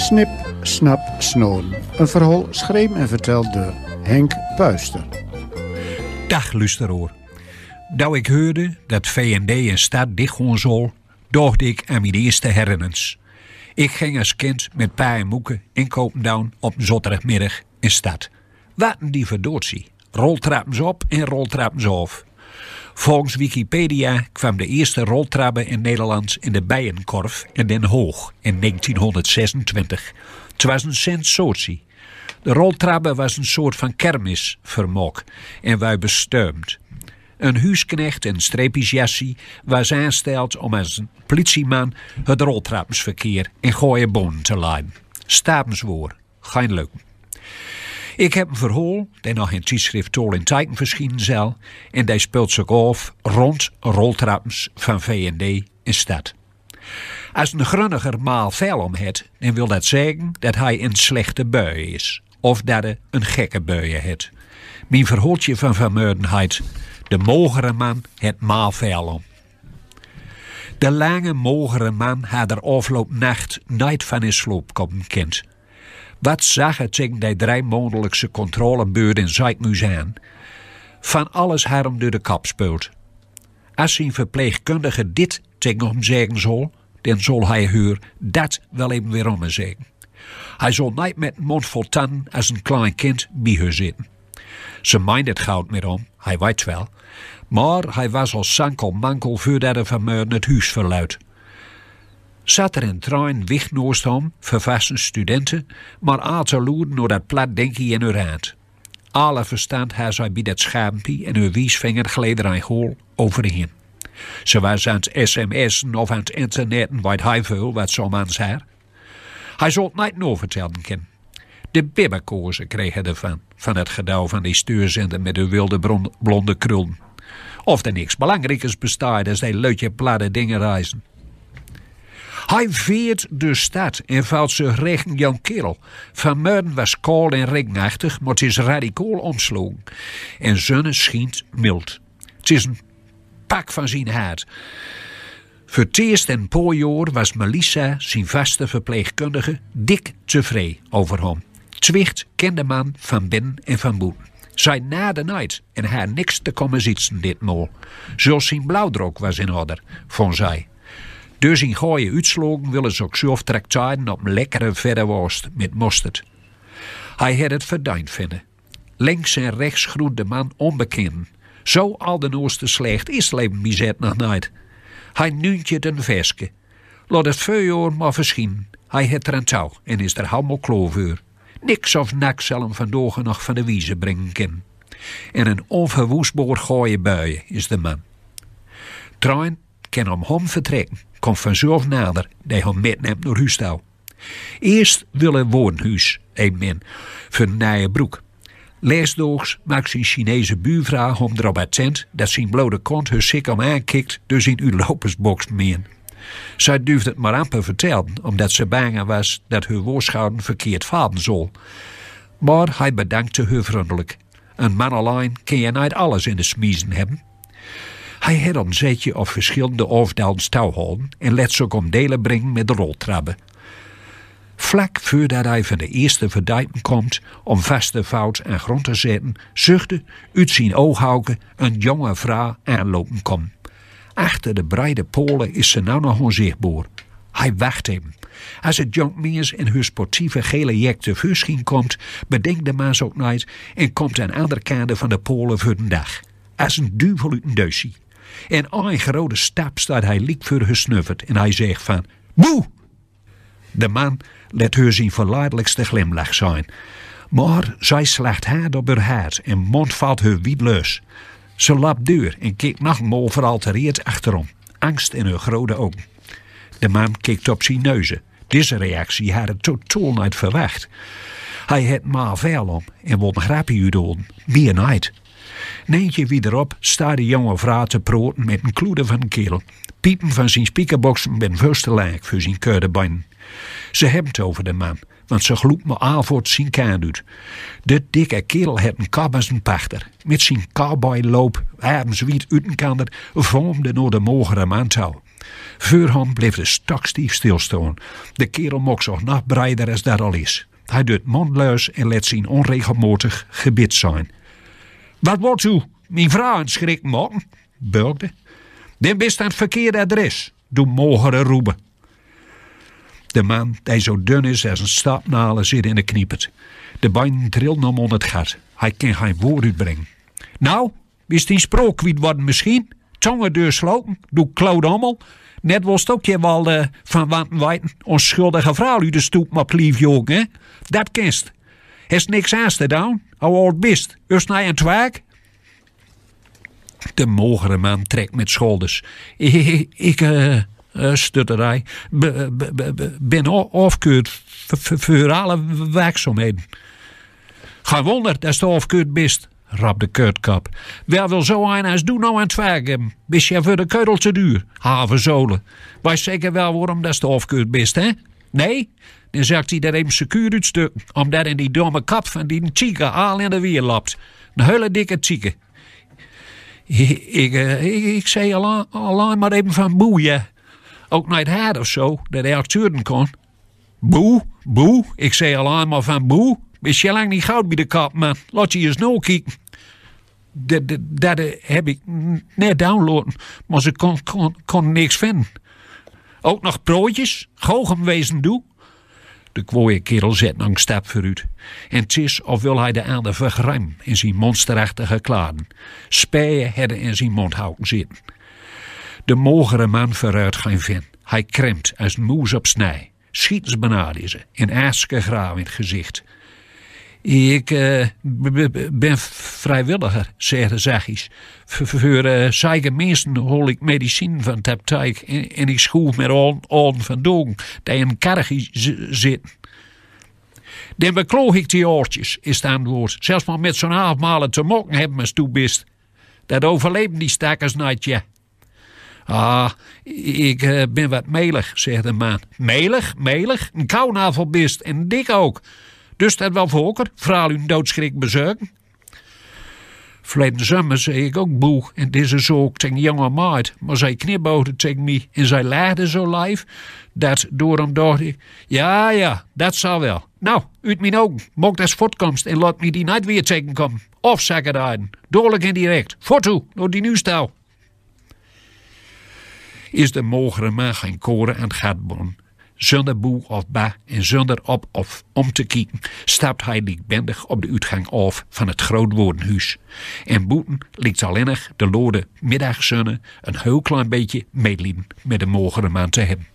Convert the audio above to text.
Snip, snap, snoden. Een verhaal schreven en verteld door Henk Puister. Dag luisteraar. Dat ik hoorde dat VND een stad dicht gaan zal, dacht ik aan mijn eerste herinners. Ik ging als kind met pa en moeke inkopen doen op een zaterdagmiddag in stad. Wat een diverdotie. Roltrappens op en roltrappens af. Volgens Wikipedia kwam de eerste roltrabben in Nederland in de Bijenkorf in Den Haag in 1926. Het was een sensatie. De roltrabben was een soort van kermisvermaak en wij besturmd. Een huisknecht in streepjesjassie was aangesteld om als een politieman het roltrappensverkeer in gooie bonen te leiden. Stapenswoord, geen leuk. Ik heb een verhaal, dat nog in tijdschrift Tol in Tijken verschijnen zal, en die speelt zich af rond roltrappens van VND in stad. Als een grunniger maal veel om het, dan wil dat zeggen dat hij een slechte bui is, of dat hij een gekke bui heeft. Mijn verhaaltje van vanmorgenheid, de mogere man het maal veel om. De lange mogere man had er afgelopen nacht nooit van in sloop komen kind. Wat zag het tegen die 3 maandelijkse controlebeurt in Zijkmuis aan? Van alles hem door de kap speelt. Als zijn verpleegkundige dit tegen hem zeggen zal, dan zal hij haar dat wel even weer om zeggen. Hij zal niet met een mond vol tanden als een klein kind bij haar zitten. Ze meent het goud met hem, hij weet wel. Maar hij was al sankel-mankel voordat hij vanmorgen het huis verluidt. Zat er een trein weg naast hem, vervaste studenten, maar aan te loeren naar dat plat denkje in haar hand. Alle verstand had zij bij dat schampie en haar wiesvinger gleden hij hol overheen. Ze was aan het sms'en of aan het internetten, weet hij veel wat zo'n man zei. Hij zal het niet nog vertellen kunnen. De bibberkozen kreeg hij ervan, van het gedouw van die stuurzender met de wilde blonde krullen. Of er niks belangrijkers bestaat als die leutje platte dingen reizen. Hij veert de stad en valt zich richting Jan Kerel. Vanmorgen was koud en regenachtig, maar het is radicaal omsloegen. En zonne schijnt mild. Het is een pak van zijn hart. Voor het eerst in een paar jaar was Melissa, zijn vaste verpleegkundige, dik tevreden over hem. Zwicht kende man van binnen en van buiten. Zij nade nooit en haar niks te komen zitten ditmaal. Zelfs zijn blauwdruk was in orde, vond zij. Dus in gooie uitslogen willen ze ook zelf tracteren op een lekkere verderworst met mosterd. Hij had het verdiend vinden. Links en rechts groet de man onbekend. Zo al de nooste slecht is het leven bizet nog nooit. Hij nunt je een veske. Laat het 4 jaar maar verschijnen. Hij het er aan touw en is er helemaal klaar voor. Niks of nak zal hem vandaag nog van de wieze brengen kunnen. En een onverwoestbaar gooie buien is de man. Trein kan om hem vertrekken. Komt vanzelf nader, die hem metneemt naar huis toe. Eerst wil een woonhuis, een man, voor een nieuwe broek. Leesdaags maakt zijn Chinese buurvrouw hem erop attent dat zijn blode kont haar sick om aankikt door zijn uitlopersbox meen. Zij durfde het maar amper vertellen, omdat ze bang was dat haar woordschouden verkeerd vaden zal. Maar hij bedankte haar vriendelijk. Een man alleen kan je niet alles in de smiezen hebben. Hij had een zetje of verschillende afdalens touw houden en let ze ook om delen brengen met de roltrabben. Vlak voordat hij van de eerste verdijpen komt om vaste fout aan grond te zetten, zuchtte uit zijn ooghouden een jonge vrouw aanlopen kom. Achter de breide polen is ze nou nog onzichtbaar. Hij wacht hem. Als het jonkmeers in haar sportieve gele jek te voorschijn komt, bedenkt de maas ook niet en komt aan de andere kant van de polen voor de dag. Als een duivel uit een deusie. En al een grote stap staat hij liek voor gesnufferd en hij zegt van, boe! De man let haar zijn verleidelijkste glimlach zijn. Maar zij slaagt hard op haar hart en mond valt haar wiebleus. Ze lapt deur en kijkt nogmaals veraltereerd achterom. Angst in haar grote ogen. De man kijkt op zijn neuzen. Deze reactie had het totaal niet verwacht. Hij had maar veel om en wil een grapje uitdoen. Meer niet. Neentje wie erop staat de jonge vrouw te proten met een kloede van een kerel. Piepen van zijn speakerboxen ben vuist te laag voor zijn keudebeinen. Ze hebben het over de man, want ze gloept me avond zijn kaan uit. De dikke kerel heeft een kap als een pachter. Met zijn cowboyloop, abends wiet uitenkander, vormde naar de mogere man touw. Voor hem bleef de stokstief stilstaan. De kerel mocht zich nog breider als dat al is. Hij doet mondluis en let zien onregelmatig gebit zijn. Wat wordt u, mijn vrouw, een schrik maken? Bulkte. Dan bist aan het verkeerde adres, doe mogere roepen. De man, die zo dun is als een stapnalen, zit in de kniepert. De benen trillen hem onder het gat. Hij kan geen woord uitbrengen. Nou, is die sprook kwijt worden misschien? Tongen deurslopen, doe kloot allemaal. Net was het ook je wel van Wantenwijten onschuldige vrouw uit de stoep maar lief jongen, hè? Dat kist. Heeft niks aan te doen, hoe oud bist? Eerst naar een twaak? De mogere man trekt met schouders. Ik stutterde hij, ben afgekeurd voor alle werkzaamheden. Geen wonder dat je afgekeurd bist, rap de kutkap. Wel wil zo een als doe nou aan het werk hebben. Bist je voor de keutel te duur, havenzolen. Wij zeker wel waarom dat je afgekeurd bist, hè? Nee? Dan zegt hij dat even secuur uitstuk, omdat in die domme kap van die chica al in de weer lapt. Een hele dikke chica. Ik zei alleen maar even van boeien. Ook naar het haar of zo, dat hij acteuren kon. Boe. Ik zei alleen maar van boe. Is je lang niet goud bij de kap, man. Laat je eens nou kijken. Dat heb ik net downloaden, maar ze kon niks vinden. Ook nog broodjes, goochem wezen doe. De kwooie kerel zet nog een stap vooruit. En het is of wil hij de ander vergrijm in zijn monsterachtige kladen. Spijen hadden in zijn mondhouden zitten. De mogere man vooruit geen vin. Hij kremt als een moes op snij. Schietens benaderen ze, in aarske graaf in het gezicht. Ik ben vrijwilliger, zei de zachtjes. Voor zeige mensen hol ik medicijn van het apteek en ik schoef met al van dogen die in een karretje zitten. Dan bekloog ik die oortjes, is het antwoord. Zelfs maar met zo'n avondmalen te mokken hebben als toe bist. Dat overleven die stakkers nooit, ja. Ik ben wat melig, zegt de man. Melig? Een kounavel bist en dik ook. Dus dat wel voorker, vrouw u een doodschrik bezuiken. Verleden zomer zei ik ook boe en deze zo tegen jonge meid. Maar zij knipboogde tegen mij en zij laagde zo lijf. Dat door hem dacht ik, ja, dat zal wel. Nou, uit mijn ogen, mocht als voortkomst en laat me die niet weer tegenkomen. Of zakken rijden, doorlijk en direct. Voortoe, door die nieuwstouw. Is de mogere man geen koren aan het gatboom. Zonder boe of ba en zonder op of om te kijken, stapt hij liekbendig op de uitgang af van het grootwoordenhuis. En boeten lijkt alleenig de lode middagzonne een heel klein beetje medelijden met de mogere man te hebben.